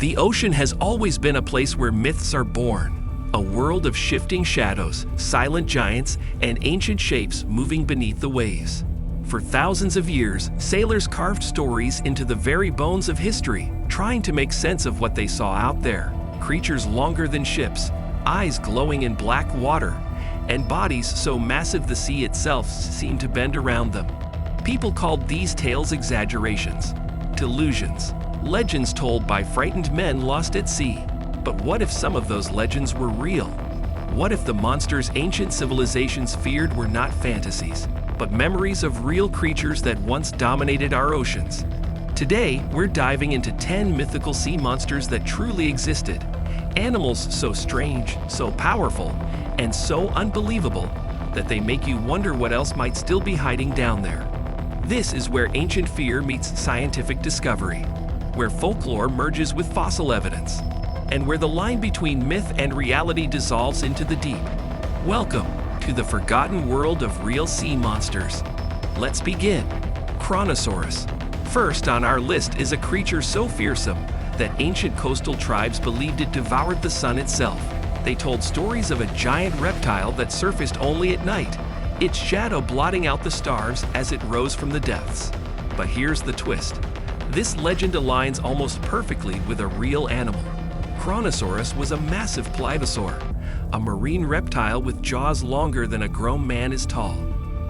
The ocean has always been a place where myths are born, a world of shifting shadows, silent giants, and ancient shapes moving beneath the waves. For thousands of years, sailors carved stories into the very bones of history, trying to make sense of what they saw out there. Creatures longer than ships, eyes glowing in black water, and bodies so massive the sea itself seemed to bend around them. People called these tales exaggerations, delusions, legends told by frightened men lost at sea. But what if some of those legends were real? What if the monsters ancient civilizations feared were not fantasies, but memories of real creatures that once dominated our oceans? Today, we're diving into 10 mythical sea monsters that truly existed. Animals so strange, so powerful, and so unbelievable that they make you wonder what else might still be hiding down there. This is where ancient fear meets scientific discovery, where folklore merges with fossil evidence, and where the line between myth and reality dissolves into the deep. Welcome to the forgotten world of real sea monsters. Let's begin. Chronosaurus. First on our list is a creature so fearsome that ancient coastal tribes believed it devoured the sun itself. They told stories of a giant reptile that surfaced only at night, its shadow blotting out the stars as it rose from the depths. But here's the twist. This legend aligns almost perfectly with a real animal. Chronosaurus was a massive plesiosaur, a marine reptile with jaws longer than a grown man is tall.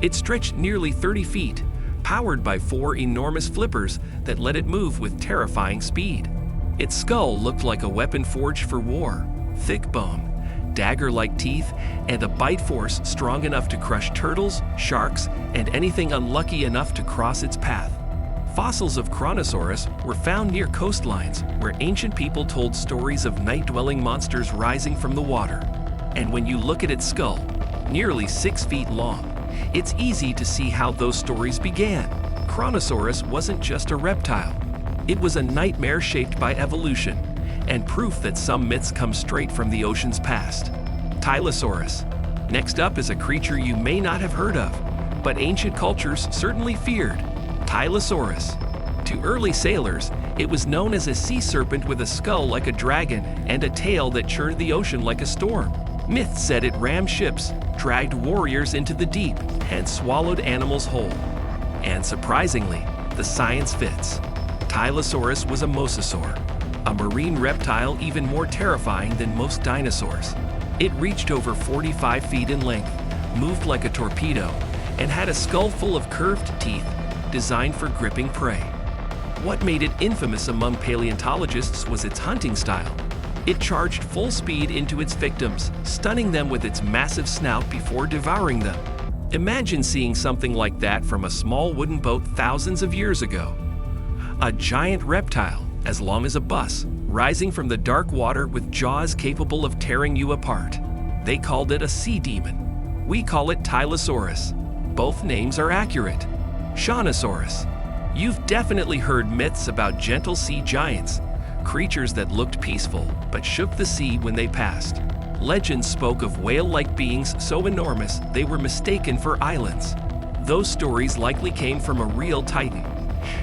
It stretched nearly 30 feet, powered by 4 enormous flippers that let it move with terrifying speed. Its skull looked like a weapon forged for war, thick bone, dagger-like teeth, and a bite force strong enough to crush turtles, sharks, and anything unlucky enough to cross its path. Fossils of Chronosaurus were found near coastlines where ancient people told stories of night-dwelling monsters rising from the water. And when you look at its skull, nearly 6 feet long, it's easy to see how those stories began. Chronosaurus wasn't just a reptile. It was a nightmare shaped by evolution, and proof that some myths come straight from the ocean's past. Tyosaurus. Next up is a creature you may not have heard of, but ancient cultures certainly feared. Tyosaurus. To early sailors, it was known as a sea serpent with a skull like a dragon and a tail that churned the ocean like a storm. Myths said it rammed ships, dragged warriors into the deep, and swallowed animals whole. And surprisingly, the science fits. Tyosaurus was a mosasaur, a marine reptile even more terrifying than most dinosaurs. It reached over 45 feet in length, moved like a torpedo, and had a skull full of curved teeth designed for gripping prey. What made it infamous among paleontologists was its hunting style. It charged full speed into its victims, stunning them with its massive snout before devouring them. Imagine seeing something like that from a small wooden boat thousands of years ago. A giant reptile, as long as a bus, rising from the dark water with jaws capable of tearing you apart. They called it a sea demon. We call it Tyosaurus. Both names are accurate. Shyosaurus. You've definitely heard myths about gentle sea giants, creatures that looked peaceful but shook the sea when they passed. Legends spoke of whale-like beings so enormous they were mistaken for islands. Those stories likely came from a real titan.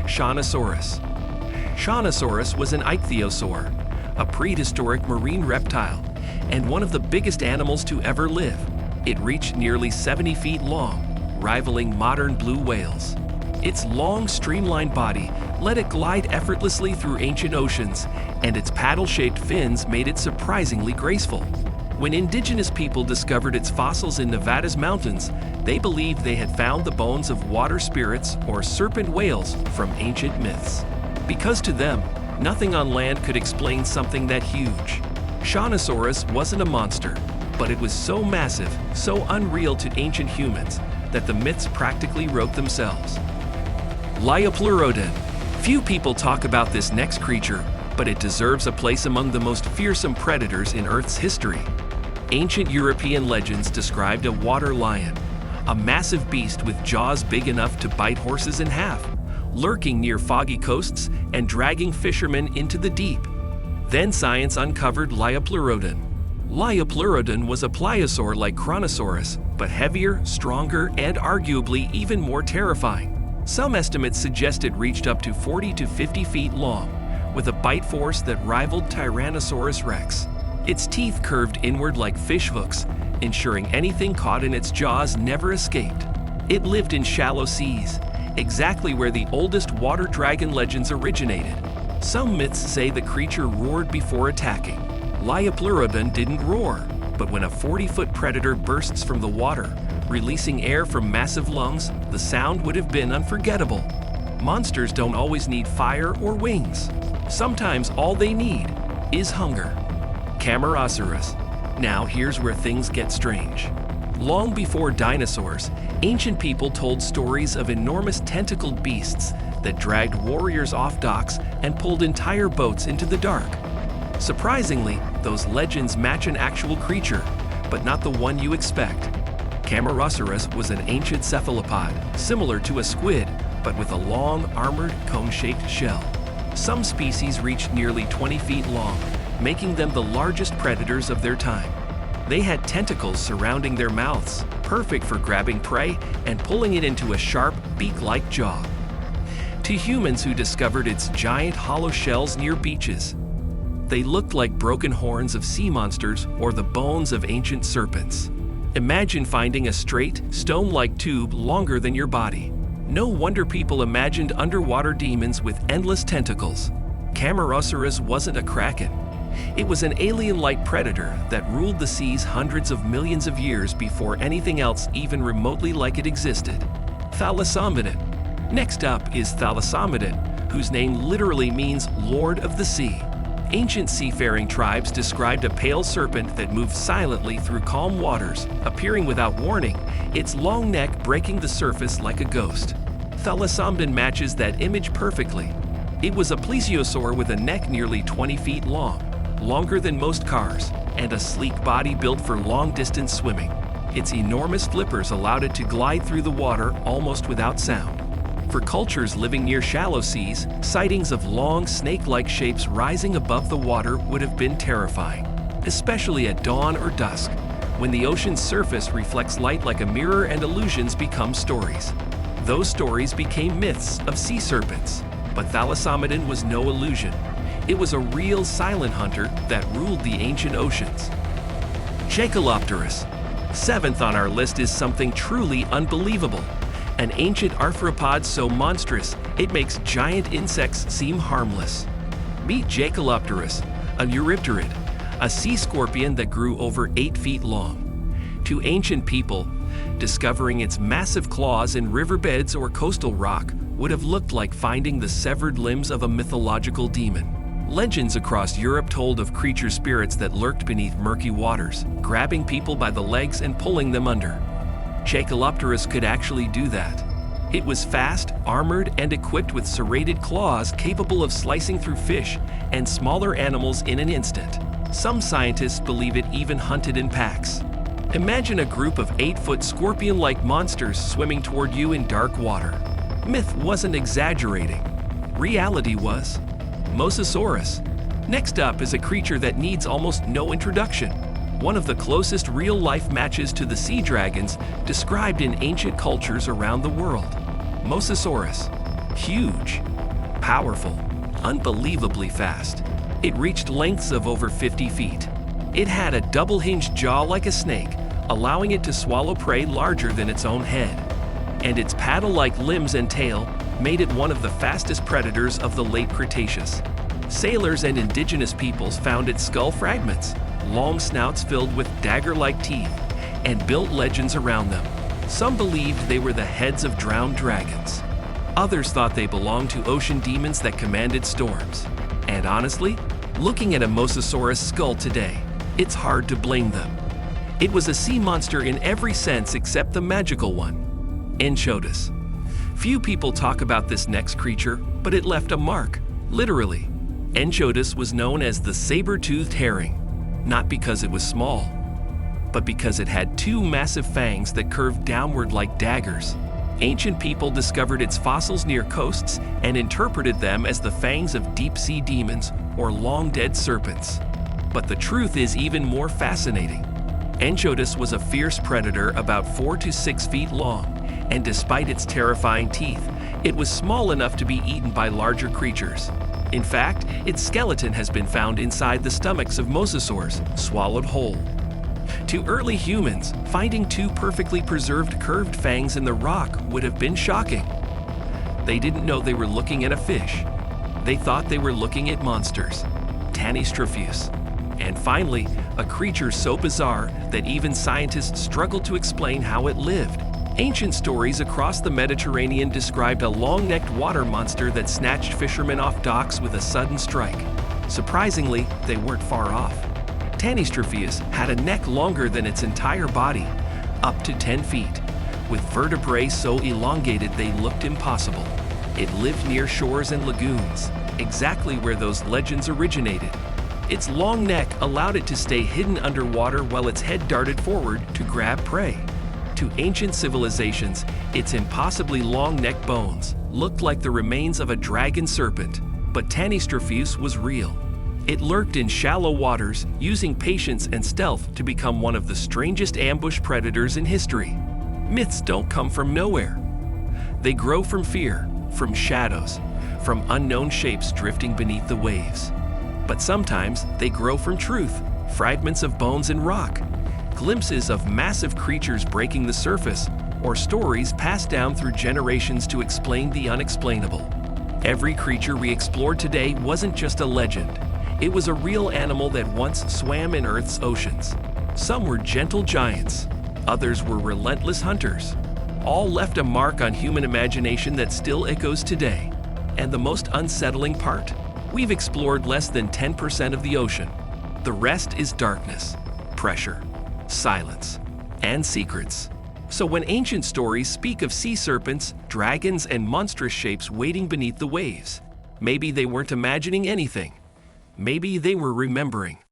Shyosaurus. Shyosaurus was an ichthyosaur, a prehistoric marine reptile, and one of the biggest animals to ever live. It reached nearly 70 feet long, rivaling modern blue whales. Its long, streamlined body let it glide effortlessly through ancient oceans, and its paddle-shaped fins made it surprisingly graceful. When indigenous people discovered its fossils in Nevada's mountains, they believed they had found the bones of water spirits or serpent whales from ancient myths. Because to them, nothing on land could explain something that huge. Shyosaurus wasn't a monster, but it was so massive, so unreal to ancient humans, that the myths practically wrote themselves. Liopluroden. Few people talk about this next creature, but it deserves a place among the most fearsome predators in Earth's history. Ancient European legends described a water lion, a massive beast with jaws big enough to bite horses in half, lurking near foggy coasts and dragging fishermen into the deep. Then science uncovered Liopluroden. Liopluroden was a pliosaur like Chronosaurus, but heavier, stronger, and arguably even more terrifying. Some estimates suggest it reached up to 40 to 50 feet long, with a bite force that rivaled Tyrannosaurus rex. Its teeth curved inward like fish hooks, ensuring anything caught in its jaws never escaped. It lived in shallow seas, exactly where the oldest water dragon legends originated. Some myths say the creature roared before attacking. Liopluroden didn't roar, but when a 40-foot predator bursts from the water, releasing air from massive lungs, the sound would have been unforgettable. Monsters don't always need fire or wings. Sometimes all they need is hunger. Camarosceros. Now here's where things get strange. Long before dinosaurs, ancient people told stories of enormous tentacled beasts that dragged warriors off docks and pulled entire boats into the dark. Surprisingly, those legends match an actual creature, but not the one you expect. Camarosceros was an ancient cephalopod, similar to a squid, but with a long, armored, cone-shaped shell. Some species reached nearly 20 feet long, making them the largest predators of their time. They had tentacles surrounding their mouths, perfect for grabbing prey and pulling it into a sharp, beak-like jaw. To humans who discovered its giant hollow shells near beaches, they looked like broken horns of sea monsters or the bones of ancient serpents. Imagine finding a straight, stone-like tube longer than your body. No wonder people imagined underwater demons with endless tentacles. Camarosceros wasn't a kraken. It was an alien-like predator that ruled the seas hundreds of millions of years before anything else even remotely like it existed. Thylacinodon. Next up is Thylacinodon, whose name literally means Lord of the Sea. Ancient seafaring tribes described a pale serpent that moved silently through calm waters, appearing without warning, its long neck breaking the surface like a ghost. Thylacinodon matches that image perfectly. It was a plesiosaur with a neck nearly 20 feet long, longer than most cars, and a sleek body built for long-distance swimming. Its enormous flippers allowed it to glide through the water almost without sound. For cultures living near shallow seas, sightings of long, snake-like shapes rising above the water would have been terrifying, especially at dawn or dusk, when the ocean's surface reflects light like a mirror and illusions become stories. Those stories became myths of sea serpents, but Thylacinodon was no illusion. It was a real silent hunter that ruled the ancient oceans. Shalopterus. Seventh on our list is something truly unbelievable. An ancient arthropod so monstrous, it makes giant insects seem harmless. Meet Shalopterus, a eurypterid, a sea scorpion that grew over 8 feet long. To ancient people, discovering its massive claws in riverbeds or coastal rock would have looked like finding the severed limbs of a mythological demon. Legends across Europe told of creature spirits that lurked beneath murky waters, grabbing people by the legs and pulling them under. Shalopterus could actually do that. It was fast, armored, and equipped with serrated claws capable of slicing through fish and smaller animals in an instant. Some scientists believe it even hunted in packs. Imagine a group of 8-foot scorpion-like monsters swimming toward you in dark water. Myth wasn't exaggerating. Reality was. Mosasaurus. Next up is a creature that needs almost no introduction. One of the closest real-life matches to the sea dragons described in ancient cultures around the world. Mosasaurus. Huge, powerful, unbelievably fast. It reached lengths of over 50 feet. It had a double-hinged jaw like a snake, allowing it to swallow prey larger than its own head. And its paddle-like limbs and tail made it one of the fastest predators of the late Cretaceous. Sailors and indigenous peoples found its skull fragments, long snouts filled with dagger-like teeth, and built legends around them. Some believed they were the heads of drowned dragons. Others thought they belonged to ocean demons that commanded storms. And honestly, looking at a Mosasaurus skull today, it's hard to blame them. It was a sea monster in every sense except the magical one, Enchodus. Few people talk about this next creature, but it left a mark, literally. Enchodus was known as the saber-toothed herring, not because it was small, but because it had 2 massive fangs that curved downward like daggers. Ancient people discovered its fossils near coasts and interpreted them as the fangs of deep-sea demons or long-dead serpents. But the truth is even more fascinating. Enchodus was a fierce predator about 4 to 6 feet long, and despite its terrifying teeth, it was small enough to be eaten by larger creatures. In fact, its skeleton has been found inside the stomachs of mosasaurs, swallowed whole. To early humans, finding two perfectly preserved curved fangs in the rock would have been shocking. They didn't know they were looking at a fish. They thought they were looking at monsters, Tannistrophus. And finally, a creature so bizarre that even scientists struggled to explain how it lived. Ancient stories across the Mediterranean described a long-necked water monster that snatched fishermen off docks with a sudden strike. Surprisingly, they weren't far off. Tannistrophus had a neck longer than its entire body, up to 10 feet, with vertebrae so elongated they looked impossible. It lived near shores and lagoons, exactly where those legends originated. Its long neck allowed it to stay hidden underwater while its head darted forward to grab prey. To ancient civilizations, its impossibly long neck bones looked like the remains of a dragon serpent, but Tannistrophus was real. It lurked in shallow waters, using patience and stealth to become one of the strangest ambush predators in history. Myths don't come from nowhere. They grow from fear, from shadows, from unknown shapes drifting beneath the waves. But sometimes they grow from truth, fragments of bones and rock, glimpses of massive creatures breaking the surface, or stories passed down through generations to explain the unexplainable. Every creature we explored today wasn't just a legend. It was a real animal that once swam in Earth's oceans. Some were gentle giants, others were relentless hunters. All left a mark on human imagination that still echoes today. And the most unsettling part? We've explored less than 10% of the ocean. The rest is darkness, pressure, silence, and secrets. So when ancient stories speak of sea serpents, dragons, and monstrous shapes waiting beneath the waves, maybe they weren't imagining anything. Maybe they were remembering.